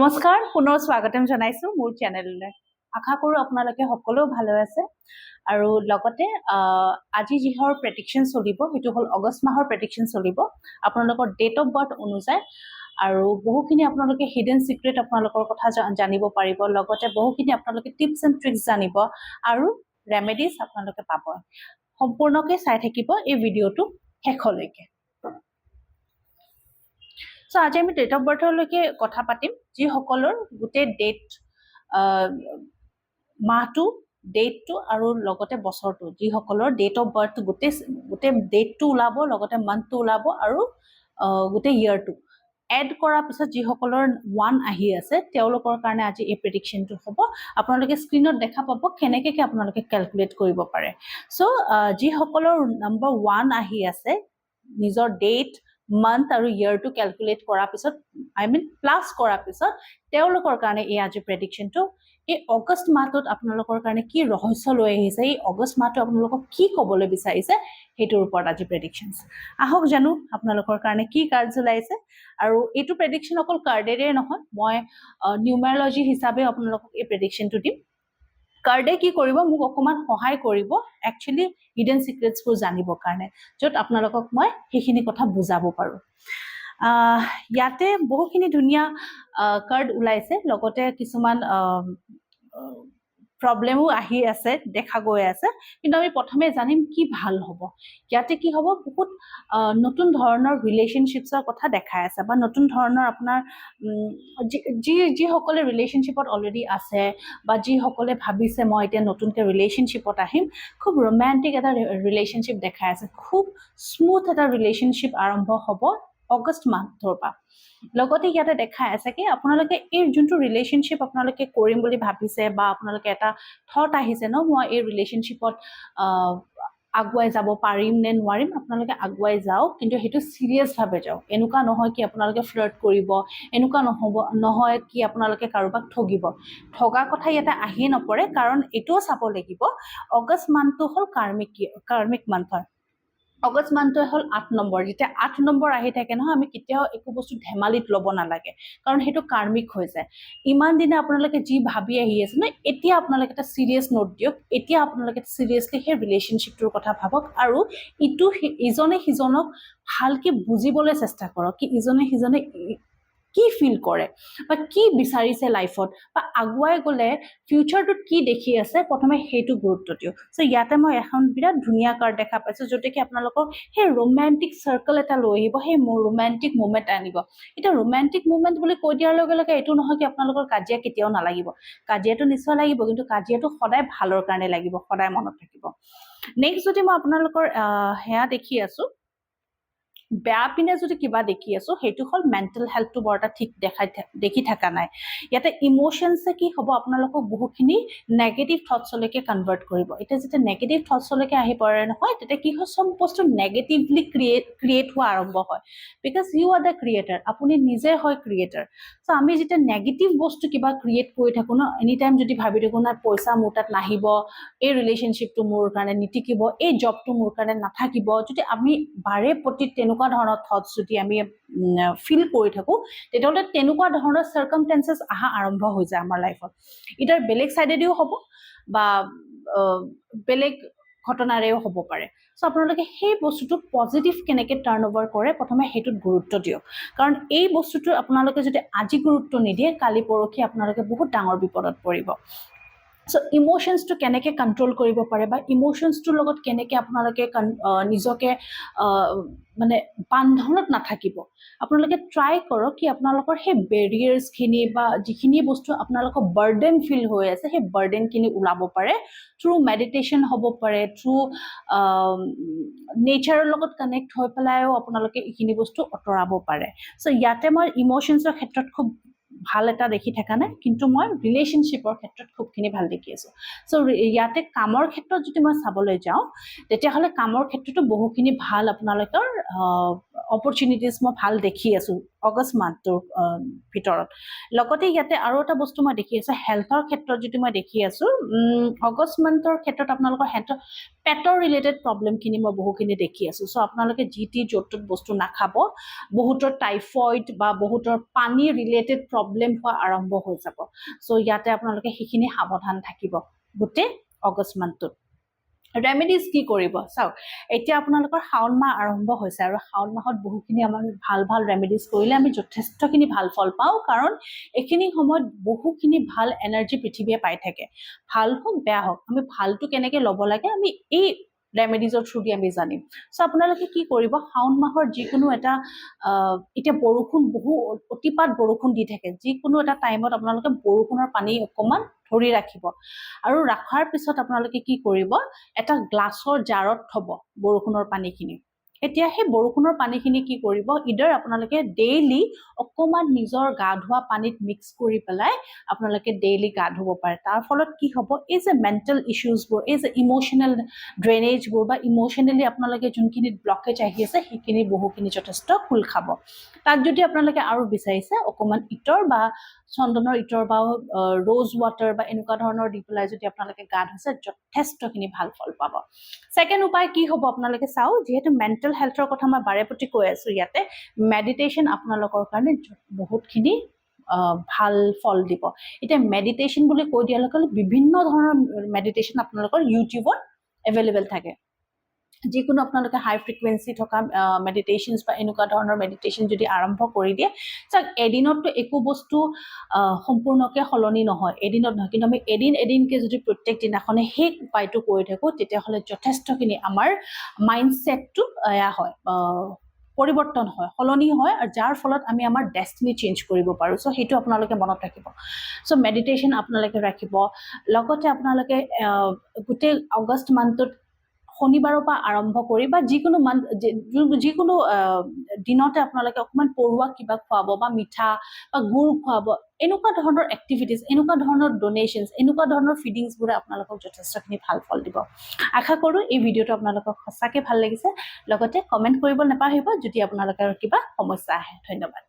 নমস্কাৰ, পুনৰ স্বাগতম জনাইছো মোৰ চেনেললৈ। আশা কৰোঁ আপোনালোকে সকলো ভালে আছে আৰু লগতে আজি যিহৰ প্ৰেডিকশ্যন চলিব সেইটো হ'ল আগষ্ট মাহৰ প্ৰেডিকশ্যন চলিব আপোনালোকৰ ডেট অফ বাৰ্থ অনুযায়ী আৰু বহুখিনি আপোনালোকে হিডেন সিক্ৰেট আপোনালোকৰ কথা জানিব পাৰিব, লগতে বহুখিনি আপোনালোকে টিপছ এণ্ড ট্ৰিক্স জানিব আৰু ৰেমেডিজ আপোনালোকে পাব। সম্পূৰ্ণকৈ চাই থাকিব এই ভিডিঅ'টো শেষলৈকে। সো আজি আমি ডেট অফ বাৰ্থলৈকে কথা পাতিম যিসকলৰ গোটেই ডেট মাহটো ডেটটো আৰু লগতে বছৰটো, যিসকলৰ ডেট অফ বাৰ্থ গোটেই ডেটটো ওলাব, লগতে মান্থটো ওলাব আৰু গোটেই ইয়াৰটো এড কৰাৰ পিছত যিসকলৰ 1 আহি আছে তেওঁলোকৰ কাৰণে আজি এই প্ৰেডিকশ্যনটো হ'ব। আপোনালোকে স্ক্ৰীনত দেখা পাব কেনেকৈ আপোনালোকে কেলকুলেট কৰিব পাৰে। সো যিসকলৰ নম্বৰ 1 আহি আছে নিজৰ ডেট মান্থ আৰু ইয়াৰটো কেলকুলেট কৰাৰ পিছত প্লাছ কৰাৰ পিছত তেওঁলোকৰ কাৰণে এই আজি প্ৰেডিকশ্যনটো। এই অগষ্ট মাহটোত আপোনালোকৰ কাৰণে কি ৰহস্য লৈ আহিছে, এই অগষ্ট মাহটো আপোনালোকক কি ক'বলৈ বিচাৰিছে সেইটোৰ ওপৰত আজি প্ৰেডিকশ্যনছ। আহক জানো আপোনালোকৰ কাৰণে কি কাৰ্ডছ ওলাইছে। আৰু এইটো প্ৰেডিকশ্যন অকল কাৰ্ডেৰে নহয়, মই নিউমাৰলজি হিচাপে আপোনালোকক এই প্ৰেডিকশ্যনটো দিম। কাৰ্ডে কি কৰিব, মোক অকণমান সহায় কৰিব একচুৱেলি হিডেন সিক্ৰেটছবোৰ জানিবৰ কাৰণে, য'ত আপোনালোকক মই সেইখিনি কথা বুজাব পাৰোঁ। ইয়াতে বহুখিনি ধুনীয়া কাৰ্ড ওলাইছে, লগতে কিছুমান প্ৰব্লেমো আহি আছে, দেখা গৈ আছে, কিন্তু আমি প্ৰথমে জানিম কি ভাল হ'ব। ইয়াতে কি হ'ব, বহুত নতুন ধৰণৰ ৰিলেশ্যনশ্বিপছৰ কথা দেখাই আছে, বা নতুন ধৰণৰ আপোনাৰ যিসকলে ৰিলেশ্যনশ্বিপত অলৰেডি আছে বা যিসকলে ভাবিছে মই এতিয়া নতুনকৈ ৰিলেশ্যনশ্বিপত আহিম, খুব ৰোমেণ্টিক এটা ৰিলেশ্যনশ্বিপ দেখাই আছে, খুব স্মুথ এটা ৰিলেশ্যনশ্বিপ আৰম্ভ হ'ব অগষ্ট মাহটোৰ পৰা। লগতে ইয়াতে দেখাই আছে কি আপোনালোকে এই যোনটো ৰিলেশ্যনশ্বিপ আপোনালোকে কৰিম বুলি ভাবিছে বা আপোনালোকে এটা থট আহিছে ন, মই এই ৰিলেশ্যনশ্বিপত আগুৱাই যাব পাৰিম নে নোৱাৰিম, আপোনালোকে আগুৱাই যাওক, কিন্তু সেইটো চিৰিয়াছভাৱে যাওক। এনেকুৱা নহয় কি আপোনালোকে ফ্লাৰ্ট কৰিব, এনেকুৱা নহয় কি আপোনালোকে কাৰোবাক ঠগা কথা ইয়াতে আহিয়ে নপৰে, কাৰণ এইটোও চাব লাগিব অগষ্ট মান্থটো হ'ল কাৰ্মিক মান্থ হয়। অগষ্ট মান্থটোৱে হ'ল 8 নম্বৰ। যেতিয়া 8 নম্বৰ আহি থাকে নহয়, আমি কেতিয়াও একো বস্তু ধেমালিত ল'ব নালাগে, কাৰণ সেইটো কাৰ্মিক হৈ যায়। ইমান দিনে আপোনালোকে যি ভাবি আহি আছে ন, এতিয়া আপোনালোকে এটা চিৰিয়াছ নোট দিয়ক, এতিয়া আপোনালোকে চিৰিয়াছলি সেই ৰিলেশ্যনশ্বিপটোৰ কথা ভাবক আৰু ইজনে সিজনক ভালকে বুজিবলৈ চেষ্টা কৰক, কি ইজনে সিজনে কি ফিল কৰে বা কি বিচাৰিছে লাইফত, বা আগুৱাই গ'লে ফিউচাৰটোত কি দেখি আছে প্ৰথমে সেইটো গুৰুত্ব দিয়ক। চ' ইয়াতে মই এখন বিৰাট ধুনীয়া কাৰ্ড দেখা পাইছোঁ, য'তে কি আপোনালোকক সেই ৰোমেণ্টিক চাৰ্কেল এটা লৈ আহিব, সেই ৰোমেণ্টিক মুমেণ্ট আনিব। এতিয়া ৰোমেণ্টিক মুমেণ্ট বুলি কৈ দিয়াৰ লগে লগে এইটো নহয় কি আপোনালোকৰ কাজিয়া কেতিয়াও নালাগিব, কাজিয়াটো নিশ্চয় লাগিব, কিন্তু কাজিয়াটো সদায় ভালৰ কাৰণে লাগিব, সদায় মনত থাকিব। নেক্সট যদি মই আপোনালোকৰ সেয়া দেখি আছোঁ, বেয়া পিনে যদি কিবা দেখি আছো, সেইটো হ'ল মেণ্টেল হেল্থটো বৰ এটা ঠিক দেখি থকা নাই। ইয়াতে ইম'শ্যনছে কি হ'ব, আপোনালোকক বহুখিনি নেগেটিভ থটছলৈকে কনভাৰ্ট কৰিব। এতিয়া যেতিয়া নেগেটিভ থটছলৈকে আহি পৰে নহয়, তেতিয়া কি হয়, চব বস্তু নেগেটিভলি ক্ৰিয়েট হোৱা আৰম্ভ হয়, because you are the creator, আপুনি নিজে হয় ক্ৰিয়েটাৰ। চ' আমি যেতিয়া নেগেটিভ বস্তু কিবা ক্ৰিয়েট কৰি থাকোঁ ন, এনি টাইম যদি ভাবি থাকোঁ না পইচা মোৰ তাত নাহিব, এই ৰিলেশ্যনশ্বিপটো মোৰ কাৰণে নিটিকিব, এই জবটো মোৰ কাৰণে নাথাকিব, যদি আমি বাৰে প্ৰতি তেনেকুৱা ধৰণৰ থটছ যদি আমি ফিল কৰি থাকোঁ, তেতিয়াহ'লে তেনেকুৱা ধৰণৰ চাৰ্কামটেঞ্চেছ অহা আৰম্ভ হৈ যায় আমাৰ লাইফত। এতিয়া বেলেগ চাইডেদিও হ'ব বা বেলেগ ঘটনাৰেও হ'ব পাৰে। চ' আপোনালোকে সেই বস্তুটো পজিটিভ কেনেকৈ টাৰ্ণ অভাৰ কৰে প্ৰথমে সেইটোত গুৰুত্ব দিয়ক, কাৰণ এই বস্তুটো আপোনালোকে যদি আজি গুৰুত্ব নিদিয়ে, কালি পৰহি আপোনালোকে বহুত ডাঙৰ বিপদত পৰিব। চ' ইম'শ্যনছটো কেনেকৈ কণ্ট্ৰল কৰিব পাৰে বা ইম'শ্যনছটোৰ লগত কেনেকৈ আপোনালোকে নিজকে মানে বান্ধনত নাথাকিব, আপোনালোকে ট্ৰাই কৰক কি আপোনালোকৰ সেই বেৰিয়াৰ্ছখিনি বা যিখিনি বস্তু আপোনালোকৰ বাৰ্ডেন ফিল হৈ আছে, সেই বাৰ্ডেনখিনি ওলাব পাৰে থ্ৰু মেডিটেশ্যন হ'ব পাৰে, থ্ৰু নেচাৰৰ লগত কানেক্ট হৈ পেলাইও আপোনালোকে এইখিনি বস্তু আঁতৰাব পাৰে। চ' ইয়াতে মই ইম'শ্যনছৰ ক্ষেত্ৰত খুব ভাল এটা দেখি থকা নাই, কিন্তু মই ৰিলেশ্যনশ্বিপৰ ক্ষেত্ৰত খুবখিনি ভাল দেখি আছোঁ। চ' ইয়াতে কামৰ ক্ষেত্ৰত যদি মই চাবলৈ যাওঁ, তেতিয়াহ'লে কামৰ ক্ষেত্ৰতো বহুখিনি ভাল আপোনালোকৰ অপৰচুনিটিজ মই ভাল দেখি আছোঁ অগষ্ট মান্থটোৰ ভিতৰত। লগতে ইয়াতে আৰু এটা বস্তু মই দেখি আছোঁ, হেল্থৰ ক্ষেত্ৰত যদি মই দেখি আছোঁ, অগষ্ট মান্থৰ ক্ষেত্ৰত আপোনালোকৰ পেটৰ ৰিলেটেড প্ৰব্লেমখিনি মই বহুখিনি দেখি আছোঁ। চ' আপোনালোকে যি টি য'ত ত'ত বস্তু নাখাব, বহুতৰ টাইফইড বা বহুতৰ পানী ৰিলেটেড প্ৰব্লেম প্ৰব্লেম হোৱা আৰম্ভ হৈ যাব সো ইয়াতে আপোনালোকে সেইখিনি সাৱধান থাকিব গোটেই অগষ্ট মাহটোত ৰেমেডিজ কি কৰিব চাওক এতিয়া আপোনালোকৰ শাওণ মাহ আৰম্ভ হৈছে আৰু শাওণ মাহত বহুখিনি আমাৰ ভাল ভাল ৰেমেডিজ কৰিলে আমি যথেষ্টখিনি ভাল ফল পাওঁ কাৰণ এইখিনি সময়ত বহুখিনি ভাল এনাৰ্জি পৃথিৱীয়ে পাই থাকে ভাল হওক বেয়া হওক আমি ভালটো কেনেকৈ ল'ব লাগে আমি এই ৰেমেডিজৰ থ্ৰু দি আমি জানিম সো আপোনালোকে কি কৰিব শাওণ মাহৰ যিকোনো এটা এতিয়া বৰষুণ অতিপাত বৰষুণ দি থাকে যিকোনো এটা টাইমত আপোনালোকে বৰষুণৰ পানী অকণমান ধৰি ৰাখিব আৰু ৰাখাৰ পিছত আপোনালোকে কি কৰিব এটা গ্লাছৰ জাৰত থব বৰষুণৰ পানীখিনি এতিয়া সেই বৰষুণৰ পানীখিনি কি কৰিব ইদাৰ আপোনালোকে ডেইলি অকণমান নিজৰ গা ধোৱা পানীত মিক্স কৰি পেলাই আপোনালোকে ডেইলি গা ধুব পাৰে তাৰ ফলত কি হ'ব এই যে মেণ্টেল ইছ্যুজবোৰ এই যে ইম'চনেল ড্ৰেনেজবোৰ বা ইম'চনেলি আপোনালোকে যোনখিনি ব্লকেজ আহি আছে সেইখিনি বহুখিনি যথেষ্ট খোল খাব তাত যদি আপোনালোকে আৰু বিচাৰিছে অকণমান ইটৰ বা চন্দনৰ ইটৰ বা ৰ'জ ৱাটাৰ বা এনেকুৱা ধৰণৰ দি পেলাই যদি আপোনালোকে গা ধুইছে যথেষ্টখিনি ভাল ফল পাব ছেকেণ্ড উপায় কি হ'ব আপোনালোকে চাওঁ যিহেতু মেণ্টেল হেল্থৰ কথা মই বাৰে প্ৰতি কৈ আছোঁ ইয়াতে মেডিটেশ্যন আপোনালোকৰ কাৰণে বহুতখিনি ভাল ফল দিব এতিয়া মেডিটেশ্যন বুলি কৈ দিয়াৰ লগে লগে বিভিন্ন ধৰণৰ মেডিটেশ্যন আপোনালোকৰ ইউটিউবত এভেইলেবল থাকে যিকোনো আপোনালোকে হাই ফ্ৰিকুৱেঞ্চি থকা মেডিটেশ্যনছ বা এনেকুৱা ধৰণৰ মেডিটেশ্যন যদি আৰম্ভ কৰি দিয়ে চাওক এদিনততো একো বস্তু সম্পূৰ্ণকৈ সলনি নহয় এদিনত নহয় কিন্তু আমি এদিনকৈ যদি প্ৰত্যেক দিনাখনে সেই উপায়টো কৰি থাকোঁ তেতিয়াহ'লে যথেষ্টখিনি আমাৰ মাইণ্ডছেটটো এয়া হয় পৰিৱৰ্তন হয় সলনি হয় আৰু যাৰ ফলত আমি আমাৰ ডেষ্টিনি চেঞ্জ কৰিব পাৰোঁ চ' সেইটো আপোনালোকে মনত ৰাখিব চ' মেডিটেশ্যন আপোনালোকে ৰাখিব লগতে আপোনালোকে গোটেই আগষ্ট মান্থটোত শনিবাৰৰ পৰা আৰম্ভ কৰি বা যিকোনো যিকোনো দিনতে আপোনালোকে অকণমান পৰুৱা কিবা খুৱাব বা মিঠা বা গুড় খুৱাব এনেকুৱা ধৰণৰ এক্টিভিটিজ এনেকুৱা ধৰণৰ ডনেশ্যনছ এনেকুৱা ধৰণৰ ফিডিংছবোৰে আপোনালোকক যথেষ্টখিনি ভাল ফল দিব আশা কৰোঁ এই ভিডিঅ'টো আপোনালোকক সঁচাকৈ ভাল লাগিছে লগতে কমেণ্ট কৰিব নাপাহৰিব যদি আপোনালোকৰ কিবা সমস্যা আহে ধন্যবাদ